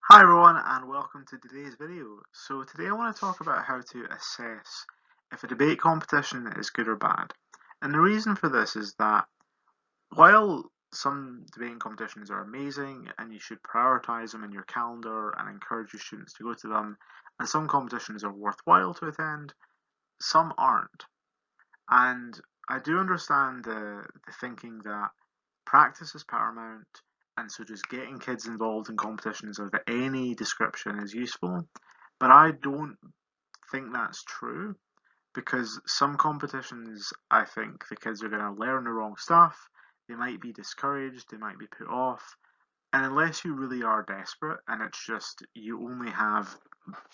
Hi everyone and welcome to today's video. So today I want to talk about how to assess if a debate competition is good or bad. And the reason for this is that while some debating competitions are amazing and you should prioritize them in your calendar and encourage your students to go to them, and some competitions are worthwhile to attend, some aren't. And I do understand the thinking that practice is paramount, and so just getting kids involved in competitions of any description is useful. But I don't think that's true because some competitions, I think the kids are going to learn the wrong stuff, they might be discouraged, they might be put off. And unless you really are desperate and it's just you only have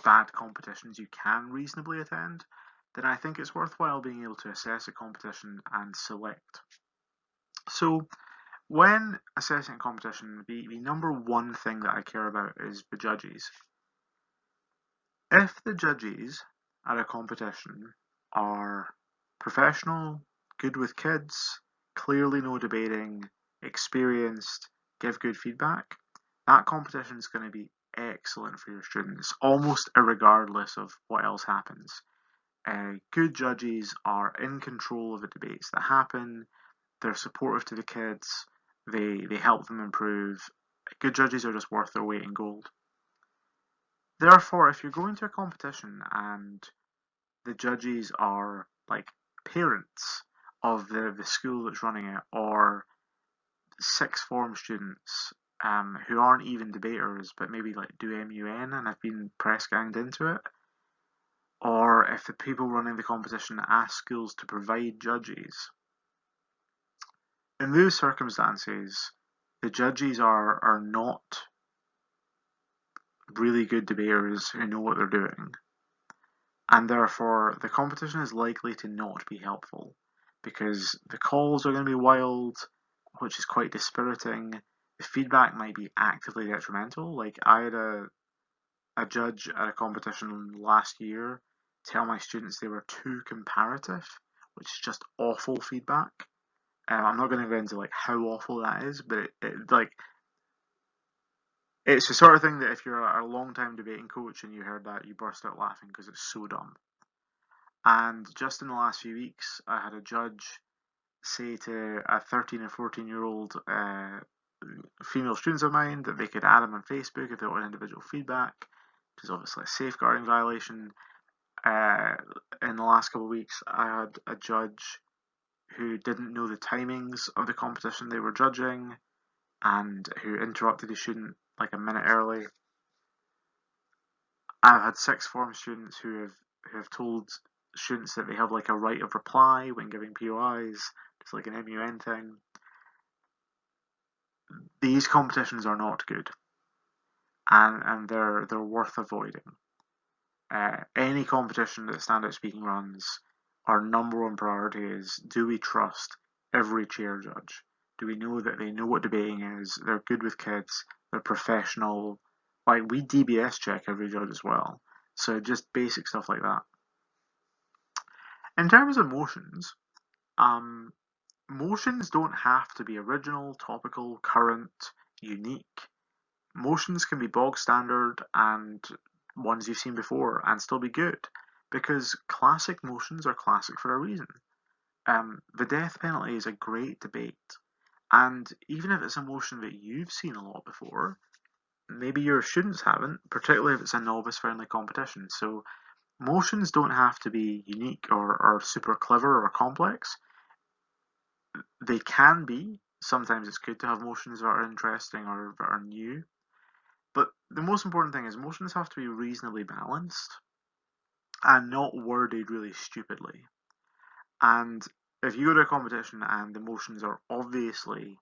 bad competitions you can reasonably attend, then I think it's worthwhile being able to assess a competition and select. So, when assessing a competition, the number one thing that I care about is the judges. If the judges at a competition are professional, good with kids, clearly no debating, experienced, give good feedback, that competition is going to be excellent for your students, almost regardless of what else happens. Good judges are in control of the debates that happen, they're supportive to the kids, they help them improve. Good judges are just worth their weight in gold. Therefore, if you're going to a competition and the judges are like parents of the school that's running it, or sixth form students who aren't even debaters but maybe like do MUN and have been press ganged into it, or if the people running the competition ask schools to provide judges. In those circumstances, the judges are not really good debaters who know what they're doing, and therefore the competition is likely to not be helpful because the calls are going to be wild, which is quite dispiriting. The feedback might be actively detrimental. Like I had a judge at a competition last year tell my students they were too comparative, which is just awful feedback. I'm not going to go into like how awful that is, but it's the sort of thing that if you're a long time debating coach and you heard that, you burst out laughing because it's so dumb. And just in the last few weeks, I had a judge say to a 13 or 14-year-old female students of mine that they could add them on Facebook if they want individual feedback, which is obviously a safeguarding violation. In the last couple of weeks, I had a judge who didn't know the timings of the competition they were judging and who interrupted the student like a minute early. I've had sixth form students who have told students that they have like a right of reply when giving POIs, just like an MUN thing. These competitions are not good, and they're worth avoiding. Any competition that Standout Speaking runs, our number one priority is: do we trust every chair judge? Do we know that they know what debating is? They're good with kids. They're professional. Like we DBS check every judge as well. So just basic stuff like that. In terms of motions, um, motions don't have to be original, topical, current, unique. Motions can be bog standard and ones you've seen before and still be good because classic motions are classic for a reason. The death penalty is a great debate, and even if it's a motion that you've seen a lot before, maybe your students haven't, particularly if it's a novice friendly competition. So motions don't have to be unique or super clever or complex. They can be. Sometimes it's good to have motions that are interesting or that are new. But the most important thing is motions have to be reasonably balanced and not worded really stupidly. And if you go to a competition and the motions are obviously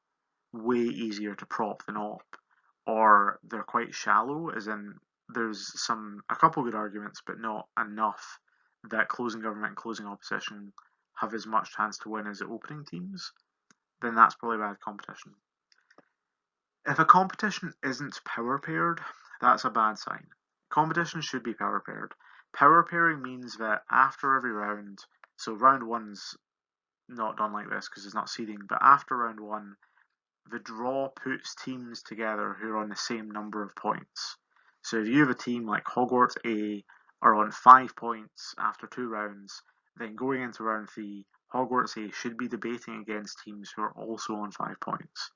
way easier to prop than op, or they're quite shallow, as in there's a couple good arguments, but not enough that closing government and closing opposition have as much chance to win as the opening teams, then that's probably bad competition. If a competition isn't power paired, that's a bad sign. Competition should be power paired. Power pairing means that after every round, so round one's not done like this because it's not seeding, but after round one, the draw puts teams together who are on the same number of points. So if you have a team like Hogwarts A are on 5 points after 2 rounds, then going into round 3, Hogwarts A should be debating against teams who are also on 5 points.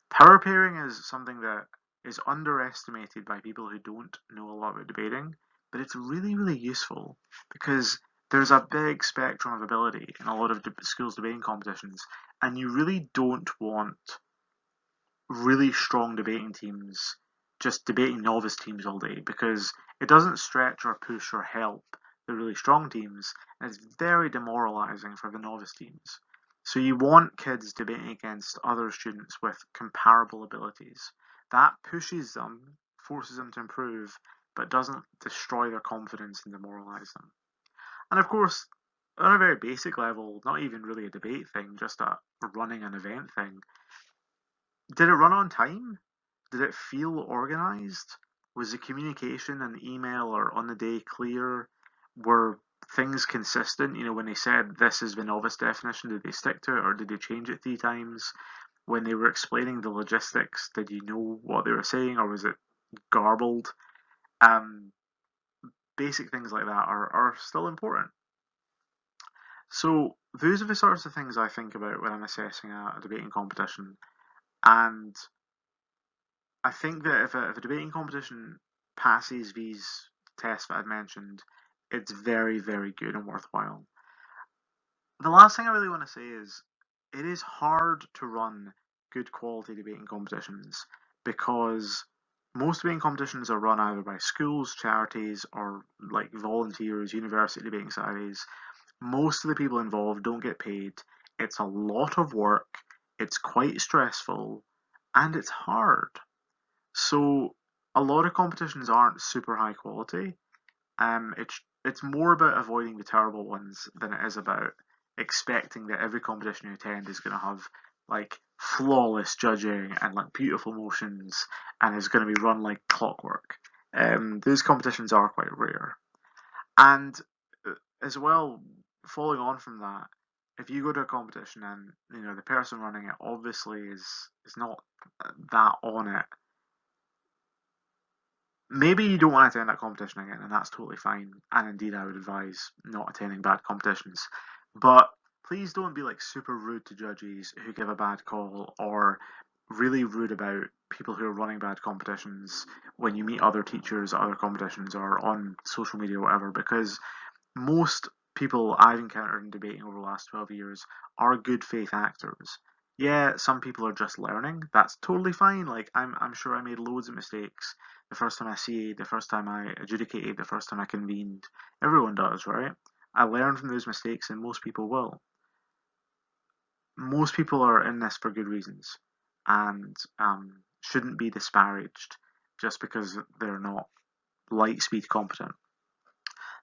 Power pairing is something that is underestimated by people who don't know a lot about debating, but it's really, really useful because there's a big spectrum of ability in a lot of schools debating competitions, and you really don't want really strong debating teams just debating novice teams all day because it doesn't stretch or push or help the really strong teams, and it's very demoralizing for the novice teams. So you want kids debating against other students with comparable abilities. That pushes them, forces them to improve, but doesn't destroy their confidence and demoralize them. And of course, on a very basic level, not even really a debate thing, just a running an event thing, did it run on time? Did it feel organized? Was the communication and email or on the day clear? Were things consistent? When they said this is the novice definition, did they stick to it or did they change it 3 times? When they were explaining the logistics, did you know what they were saying or was it garbled? Um, Basic things like that are still important. So those are the sorts of things I think about when I'm assessing a debating competition. And I think that if a debating competition passes these tests that I've mentioned, it's very, very good and worthwhile. The last thing I really want to say is it is hard to run good quality debating competitions because most debating competitions are run either by schools, charities, or like volunteers, university debating societies. Most of the people involved don't get paid. It's a lot of work, it's quite stressful, and it's hard. So a lot of competitions aren't super high quality. It's more about avoiding the terrible ones than it is about expecting that every competition you attend is going to have like flawless judging and like beautiful motions and is going to be run like clockwork. Those competitions are quite rare. And as well, following on from that, if you go to a competition and the person running it obviously is not that on it, maybe you don't want to attend that competition again, and that's totally fine. And indeed, I would advise not attending bad competitions. But please don't be like super rude to judges who give a bad call or really rude about people who are running bad competitions when you meet other teachers at other competitions or on social media or whatever, because most people I've encountered in debating over the last 12 years are good faith actors. Yeah, some people are just learning. That's totally fine. Like I'm sure I made loads of mistakes the first time I CA'd, the first time I adjudicated, the first time I convened. Everyone does, right? I learn from those mistakes and most people will. Most people are in this for good reasons and shouldn't be disparaged just because they're not light speed competent.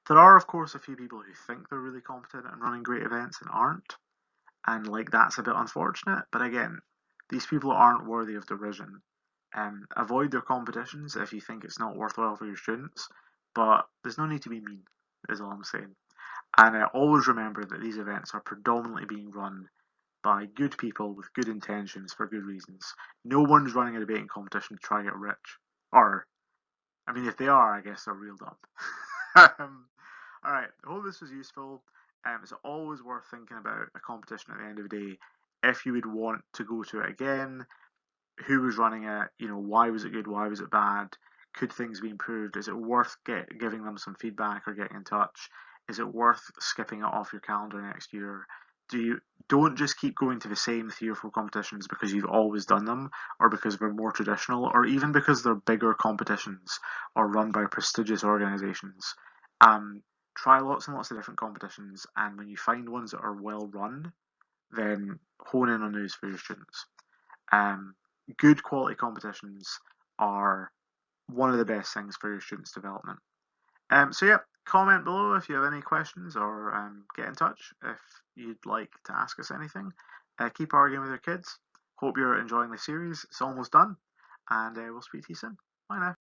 There are, of course, a few people who think they're really competent and running great events and aren't, and like that's a bit unfortunate. But again, these people aren't worthy of derision. Avoid their competitions if you think it's not worthwhile for your students, but there's no need to be mean, is all I'm saying. And always remember that these events are predominantly being run by good people with good intentions for good reasons. No one's running a debating competition to try to get rich. Or, I mean, if they are, I guess they're real dumb. Alright, I hope this was useful. It's always worth thinking about a competition at the end of the day. If you would want to go to it again, who was running it, why was it good, why was it bad, could things be improved, is it worth giving them some feedback or getting in touch, is it worth skipping it off your calendar next year? Don't just keep going to the same 3 or 4 competitions because you've always done them or because they're more traditional or even because they're bigger competitions or run by prestigious organizations. Try lots and lots of different competitions, and when you find ones that are well run, then hone in on those for your students. Good quality competitions are one of the best things for your students' development. So yeah, comment below if you have any questions or get in touch if you'd like to ask us anything. Keep arguing with your kids. Hope you're enjoying the series. It's almost done, and we'll speak to you soon. Bye now.